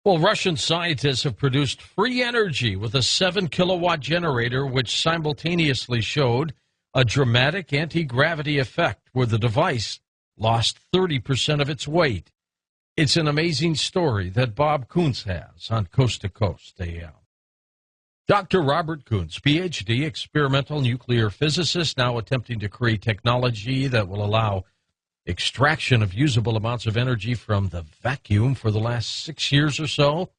Well, Russian scientists have produced free energy with a 7-kilowatt generator, which simultaneously showed a dramatic anti-gravity effect where the device lost 30% of its weight. It's an amazing story that Bob Koonts has on Coast to Coast AM. Dr. Robert Koonts, Ph.D., experimental nuclear physicist, now attempting to create technology that will allow extraction of usable amounts of energy from the vacuum for the last 6 years or so.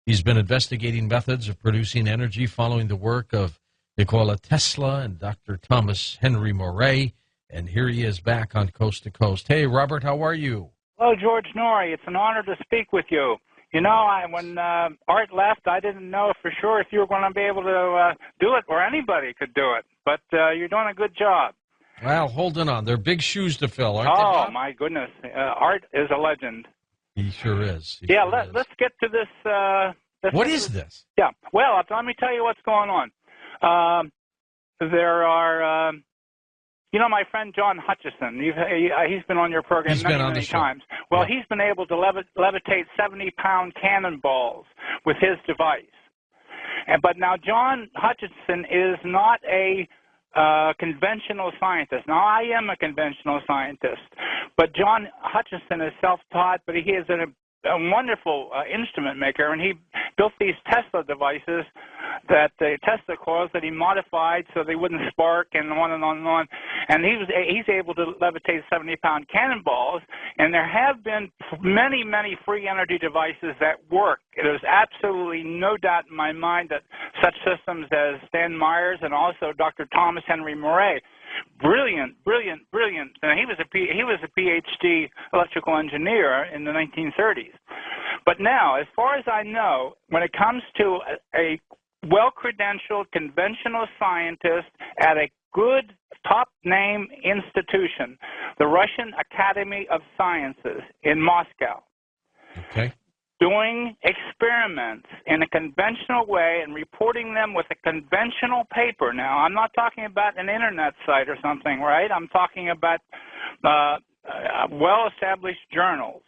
He's been investigating methods of producing energy following the work of Nikola Tesla and Dr. Thomas Henry Moray. And here he is back on Coast to Coast. Hey, Robert, how are you? Hello, George Noory. It's an honor to speak with you. You know, when Art left, I didn't know for sure if you were going to be able to do it or anybody could do it. But you're doing a good job. Well, holding on. They're big shoes to fill, aren't they, Oh, Bob? my goodness. Art is a legend. He sure is. Let's get to this. What is this? Yeah. Well, let me tell you what's going on. There are... you know my friend John Hutchison, he's been on your program many times. Well, he's been able to levitate 70-pound cannonballs with his device. But now John Hutchison is not a conventional scientist. Now, I am a conventional scientist, but John Hutchison is self-taught, but he is a wonderful instrument maker, and he built these Tesla devices, that the Tesla coils that he modified so they wouldn't spark, and on and on and on. And he's able to levitate 70-pound cannonballs, and there have been many, many free energy devices that work. There's absolutely no doubt in my mind that such systems as Stan Myers and also Dr. Thomas Henry Moray, brilliant. And he was a PhD electrical engineer in the 1930s. But now, as far as I know, when it comes to a well-credentialed conventional scientist at a good top-name institution, the Russian Academy of Sciences in Moscow, okay, doing experiments in a conventional way and reporting them with a conventional paper. Now, I'm not talking about an internet site or something, right? I'm talking about well-established journals.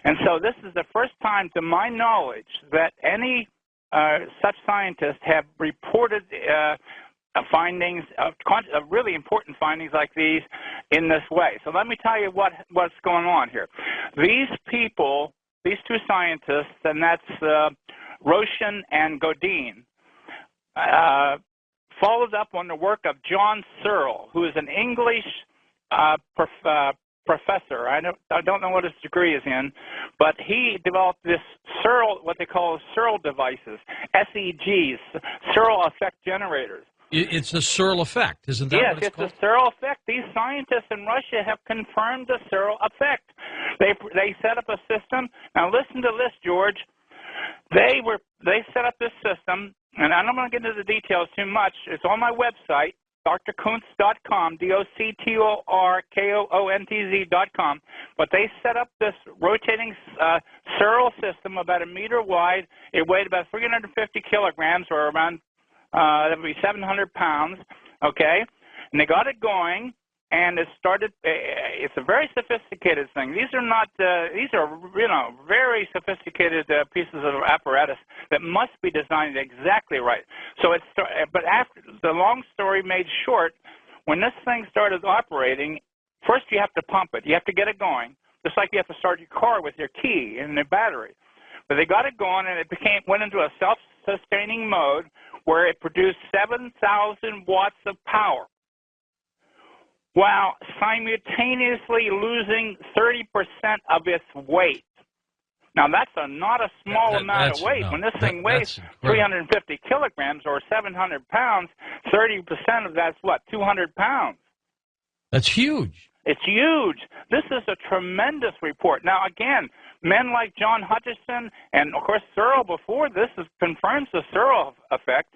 And so this is the first time, to my knowledge, that any such scientists have reported findings, really important findings like these in this way. So let me tell you what's going on here. These people, these two scientists, and that's Roshan and Godin, followed up on the work of John Searl, who is an English professor. I don't know what his degree is in, but he developed this Searl, what they call Searl devices, SEGs, Searl effect generators. It's the Searl effect, isn't that what it's called? Yes, it's the Searl effect. These scientists in Russia have confirmed the Searl effect. They set up a system. Now listen to this, George. They set up this system, and I don't want to get into the details too much. It's on my website, drkountz.com, DOCTORKOONTZ.com. But they set up this rotating Searl system about a meter wide. It weighed about 350 kilograms, or around that would be 700 pounds. Okay, and they got it going, and it started. It's a very sophisticated thing. These are not. These are very sophisticated pieces of apparatus that must be designed exactly right. So it's. But after the long story made short, when this thing started operating, first you have to pump it. You have to get it going, just like you have to start your car with your key and the battery. But they got it going, and it went into a self-sustaining mode where it produced 7,000 watts of power, while simultaneously losing 30% of its weight. Now, that's not a small amount of weight. When this thing weighs 350 kilograms or 700 pounds, 30% of that's what, 200 pounds? That's huge. It's huge. This is a tremendous report. Now, again, men like John Hutchison and, of course, Searl before this confirms the Searl effect.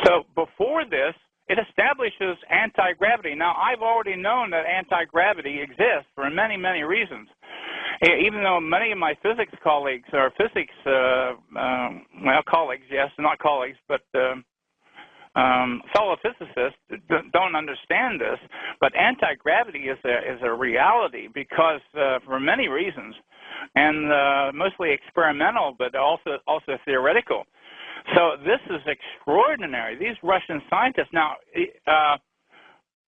So before this, it establishes anti-gravity. Now, I've already known that anti-gravity exists for many, many reasons. Even though many of my physics colleagues are colleagues, yes, not colleagues, but fellow physicists don't understand this, but anti-gravity is a reality because for many reasons, and mostly experimental, but also theoretical. So this is extraordinary. These Russian scientists now.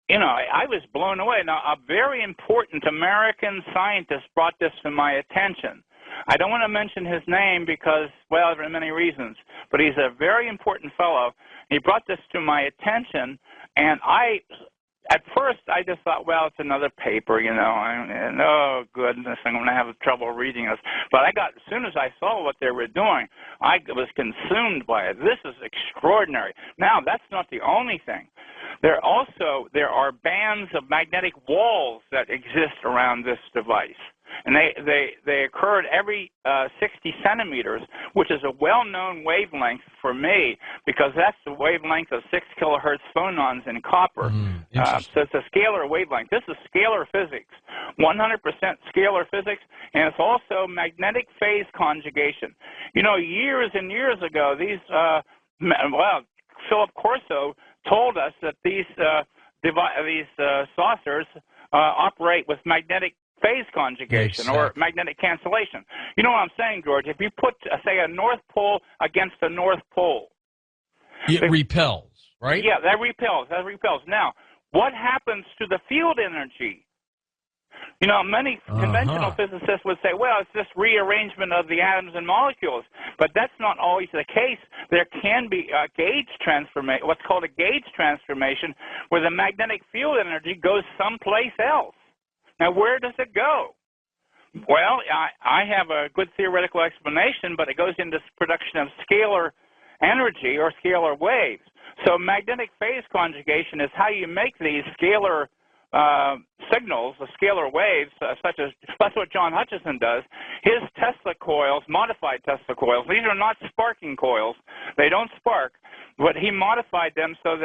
I was blown away. Now, a very important American scientist brought this to my attention. I don't want to mention his name because, well, there are many reasons, but he's a very important fellow. He brought this to my attention, and at first I just thought, well, it's another paper, and oh, goodness, I'm going to have trouble reading this. But as soon as I saw what they were doing, I was consumed by it. This is extraordinary. Now, that's not the only thing. There are bands of magnetic walls that exist around this device. And they occurred every 60 centimeters, which is a well-known wavelength for me because that's the wavelength of 6 kilohertz phonons in copper. So it's a scalar wavelength. This is scalar physics, 100% scalar physics, and it's also magnetic phase conjugation. Years and years ago, Philip Corso told us that these saucers operate with magnetic phase conjugation or magnetic cancellation. You know what I'm saying, George? If you put, say, a North Pole against the North Pole, it repels, right? Yeah, that repels. Now, what happens to the field energy? Many conventional physicists would say, well, it's just rearrangement of the atoms and molecules. But that's not always the case. There can be a gauge transformation, what's called a gauge transformation, where the magnetic field energy goes someplace else. Now, where does it go? Well, I have a good theoretical explanation, but it goes into production of scalar energy or scalar waves. So magnetic phase conjugation is how you make these scalar signals, the scalar waves, that's what John Hutchison does. His Tesla coils, modified Tesla coils, these are not sparking coils. They don't spark, but he modified them so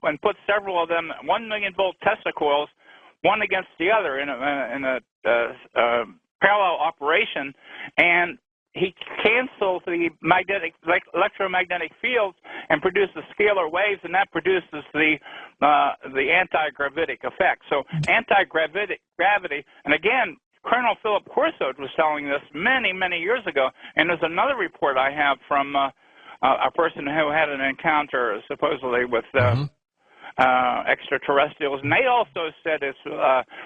and put several of them 1 million volt Tesla coils, one against the other in a parallel operation, and he cancels the electromagnetic fields and produces scalar waves, and that produces the anti-gravitic effect. So anti-gravity, and again, Colonel Philip Corso was telling this many, many years ago, and there's another report I have from a person who had an encounter supposedly with extraterrestrials, and they also said it's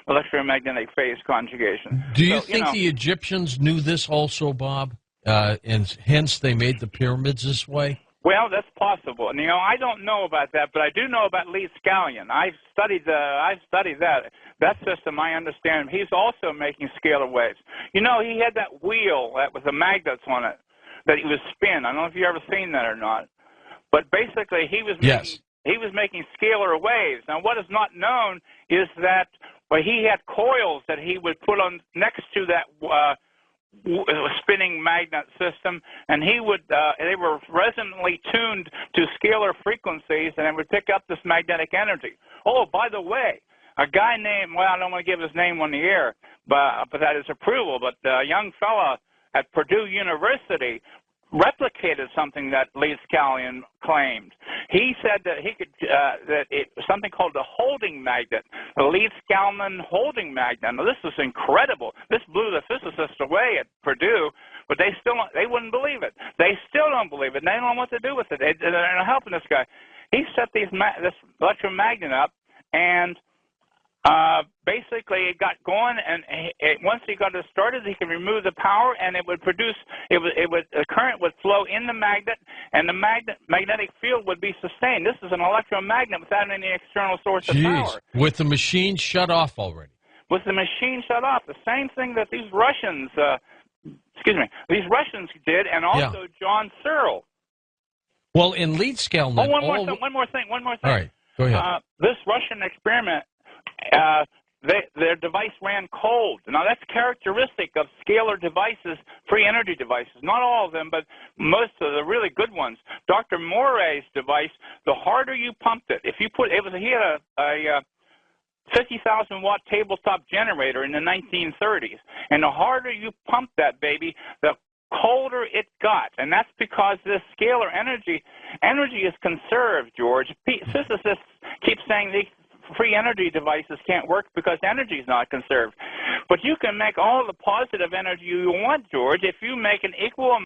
electromagnetic phase conjugation. Do you think the Egyptians knew this also, Bob, and hence they made the pyramids this way? Well, that's possible. And, I don't know about that, but I do know about Lee Scallion. I've studied that. That system, I understand. He's also making scalar waves. He had that wheel that with the magnets on it that he would spin. I don't know if you've ever seen that or not. But basically, he was making scalar waves. Now, what is not known is that he had coils that he would put on next to that spinning magnet system, and they were resonantly tuned to scalar frequencies, and it would pick up this magnetic energy. Oh, by the way, a guy named, I don't want to give his name on the air, but that is approval, but a young fella at Purdue University replicated something that Lee Scallion claimed. He said that he could that it was something called the holding magnet, the Lee Scallion holding magnet. Now, this is incredible. This blew the physicists away at Purdue, but they wouldn't believe it. They still don't believe it. And they don't know what to do with it. They're helping this guy. He set this electromagnet up, and basically it got going, and once he got it started, he could remove the power, and it would produce, the current would flow in the magnet, and the magnetic field would be sustained. This is an electromagnet without any external source of power. With the machine shut off already. With the machine shut off. The same thing that these Russians did, and also John Searl. Well, in Lee Scallion... one more thing. All right, go ahead. This Russian experiment, their device ran cold. Now, that's characteristic of scalar devices, free energy devices. Not all of them, but most of the really good ones. Dr. Moray's device, the harder you pumped it, he had a 50,000 watt tabletop generator in the 1930s, and the harder you pumped that baby, the colder it got. And that's because this scalar energy is conserved, George. Physicists keep saying these free energy devices can't work because energy is not conserved. But you can make all the positive energy you want, George, if you make an equal